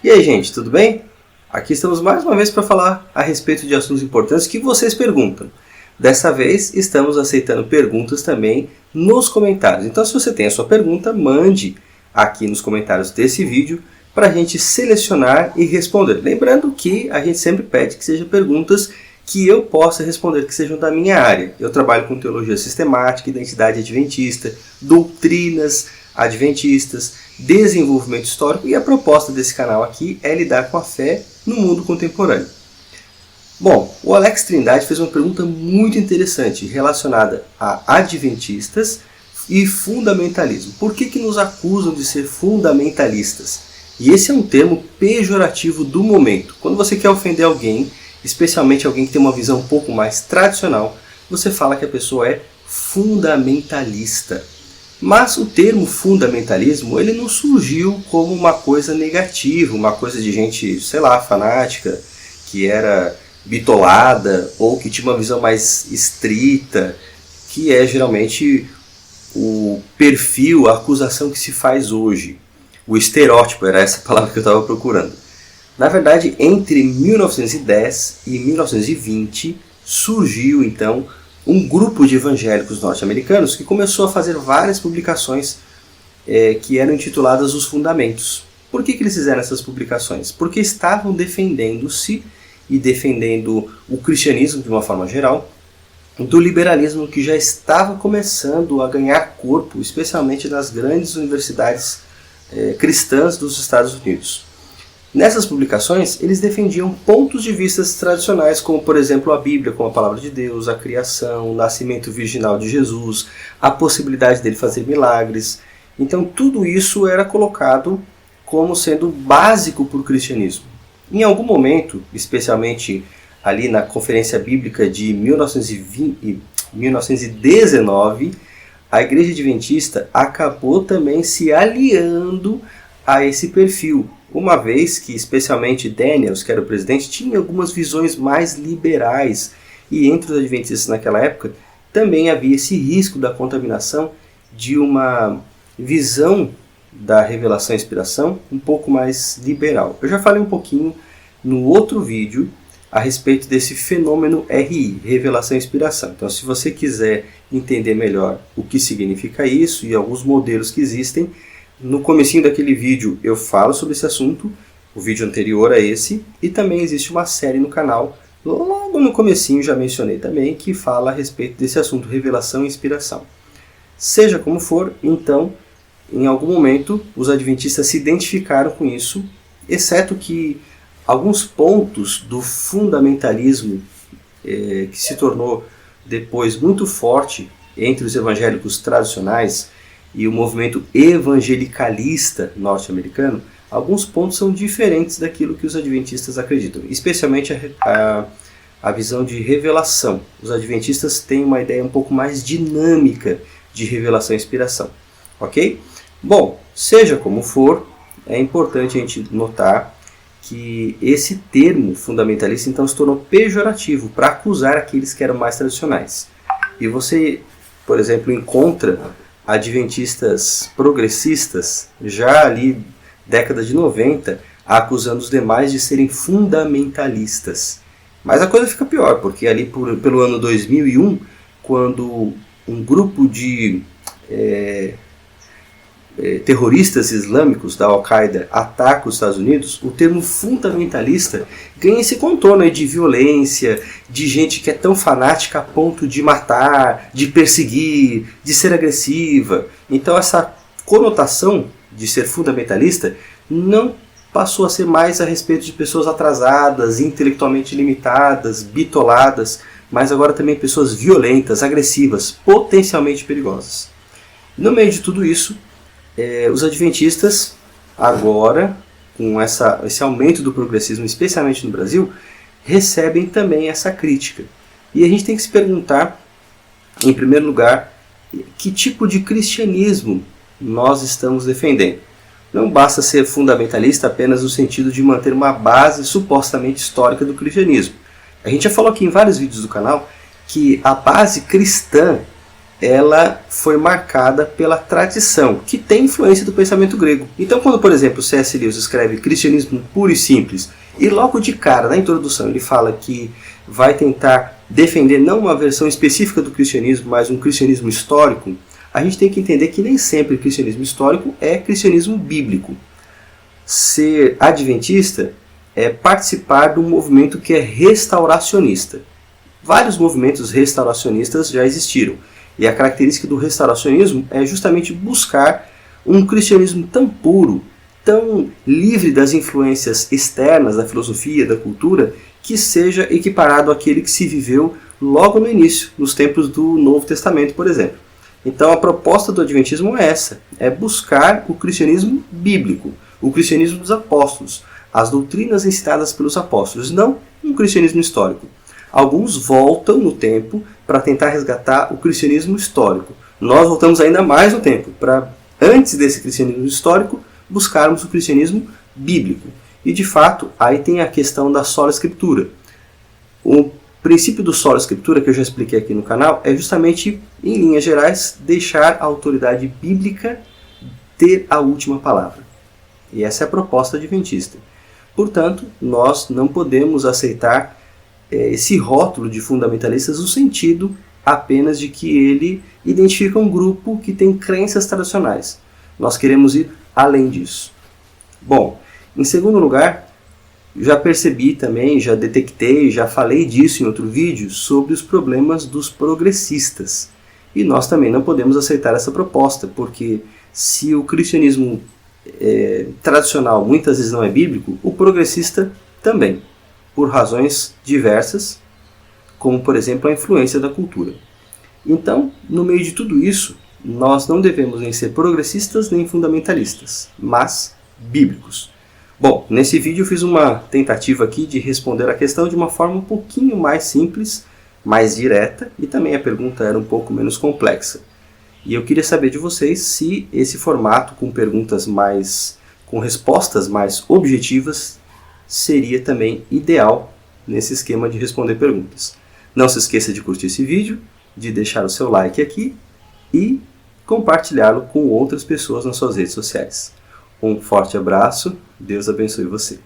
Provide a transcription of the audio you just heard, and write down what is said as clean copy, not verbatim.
E aí, gente, tudo bem? Aqui estamos mais uma vez para falar a respeito de assuntos importantes que vocês perguntam. Dessa vez, estamos aceitando perguntas também nos comentários. Então, se você tem a sua pergunta, mande aqui nos comentários desse vídeo para a gente selecionar e responder. Lembrando que a gente sempre pede que sejam perguntas que eu possa responder, que sejam da minha área. Eu trabalho com teologia sistemática, identidade adventista, doutrinas adventistas, desenvolvimento histórico, e a proposta desse canal aqui é lidar com a fé no mundo contemporâneo. Bom, o Alex Trindade fez uma pergunta muito interessante relacionada a adventistas e fundamentalismo. Por que nos acusam de ser fundamentalistas? E esse é um termo pejorativo do momento. Quando você quer ofender alguém, especialmente alguém que tem uma visão um pouco mais tradicional, você fala que a pessoa é fundamentalista. Mas o termo fundamentalismo, ele não surgiu como uma coisa negativa, uma coisa de gente, sei lá, fanática, que era bitolada ou que tinha uma visão mais estrita, que é geralmente o perfil, a acusação que se faz hoje. O estereótipo, era essa palavra que eu estava procurando. Na verdade, entre 1910 e 1920, surgiu então um grupo de evangélicos norte-americanos que começou a fazer várias publicações que eram intituladas Os Fundamentos. Por que eles fizeram essas publicações? Porque estavam defendendo-se e defendendo o cristianismo de uma forma geral, do liberalismo que já estava começando a ganhar corpo, especialmente nas grandes universidades cristãs dos Estados Unidos. Nessas publicações, eles defendiam pontos de vista tradicionais, como, por exemplo, a Bíblia como a palavra de Deus, a criação, o nascimento virginal de Jesus, a possibilidade dele fazer milagres. Então, tudo isso era colocado como sendo básico para o cristianismo. Em algum momento, especialmente ali na Conferência Bíblica de 1919, a Igreja Adventista acabou também se aliando a esse perfil, uma vez que especialmente Daniels, que era o presidente, tinha algumas visões mais liberais, e entre os adventistas naquela época também havia esse risco da contaminação de uma visão da revelação e inspiração um pouco mais liberal. Eu já falei um pouquinho no outro vídeo a respeito desse fenômeno RI, revelação e inspiração. Então, se você quiser entender melhor o que significa isso e alguns modelos que existem, no comecinho daquele vídeo eu falo sobre esse assunto, o vídeo anterior a esse, e também existe uma série no canal, logo no comecinho já mencionei também, que fala a respeito desse assunto, revelação e inspiração. Seja como for, então, em algum momento os adventistas se identificaram com isso, exceto que alguns pontos do fundamentalismo que se tornou depois muito forte entre os evangélicos tradicionais e o movimento evangelicalista norte-americano, alguns pontos são diferentes daquilo que os adventistas acreditam, especialmente a visão de revelação. Os adventistas têm uma ideia um pouco mais dinâmica de revelação e inspiração. Ok? Bom, seja como for, é importante a gente notar que esse termo fundamentalista então se tornou pejorativo para acusar aqueles que eram mais tradicionais. E você, por exemplo, encontra adventistas progressistas já ali década de 90 acusando os demais de serem fundamentalistas. Mas a coisa fica pior, porque ali pelo ano 2001, quando um grupo de terroristas islâmicos da Al-Qaeda ataca os Estados Unidos, o termo fundamentalista ganha esse contorno de violência, de gente que é tão fanática a ponto de matar, de perseguir, de ser agressiva. Então essa conotação de ser fundamentalista não passou a ser mais a respeito de pessoas atrasadas, intelectualmente limitadas, bitoladas, mas agora também pessoas violentas, agressivas, potencialmente perigosas. No meio de tudo isso, os adventistas, agora, com esse aumento do progressismo, especialmente no Brasil, recebem também essa crítica. E a gente tem que se perguntar, em primeiro lugar, que tipo de cristianismo nós estamos defendendo. Não basta ser fundamentalista apenas no sentido de manter uma base supostamente histórica do cristianismo. A gente já falou aqui em vários vídeos do canal que a base cristã ela foi marcada pela tradição, que tem influência do pensamento grego. Então, quando, por exemplo, C.S. Lewis escreve Cristianismo Puro e Simples, e logo de cara, na introdução, ele fala que vai tentar defender não uma versão específica do cristianismo, mas um cristianismo histórico, a gente tem que entender que nem sempre cristianismo histórico é cristianismo bíblico. Ser adventista é participar de um movimento que é restauracionista. Vários movimentos restauracionistas já existiram. E a característica do restauracionismo é justamente buscar um cristianismo tão puro, tão livre das influências externas da filosofia, da cultura, que seja equiparado àquele que se viveu logo no início, nos tempos do Novo Testamento, por exemplo. Então a proposta do Adventismo é essa, é buscar o cristianismo bíblico, o cristianismo dos apóstolos, as doutrinas ensinadas pelos apóstolos, não um cristianismo histórico. Alguns voltam no tempo para tentar resgatar o cristianismo histórico. Nós voltamos ainda mais no tempo, para antes desse cristianismo histórico, buscarmos o cristianismo bíblico. E de fato, aí tem a questão da sola escritura. O princípio do sola escritura, que eu já expliquei aqui no canal, é justamente, em linhas gerais, deixar a autoridade bíblica ter a última palavra. E essa é a proposta adventista. Portanto, nós não podemos aceitar esse rótulo de fundamentalistas no sentido apenas de que ele identifica um grupo que tem crenças tradicionais. Nós queremos ir além disso. Bom, em segundo lugar, já percebi também, já detectei, já falei disso em outro vídeo sobre os problemas dos progressistas. E nós também não podemos aceitar essa proposta, porque se o cristianismo tradicional muitas vezes não é bíblico, o progressista também, por razões diversas, como por exemplo a influência da cultura. Então, no meio de tudo isso, nós não devemos nem ser progressistas nem fundamentalistas, mas bíblicos. Bom, nesse vídeo eu fiz uma tentativa aqui de responder a questão de uma forma um pouquinho mais simples, mais direta, e também a pergunta era um pouco menos complexa. E eu queria saber de vocês se esse formato com perguntas com respostas mais objetivas seria também ideal nesse esquema de responder perguntas. Não se esqueça de curtir esse vídeo, de deixar o seu like aqui e compartilhá-lo com outras pessoas nas suas redes sociais. Um forte abraço, Deus abençoe você.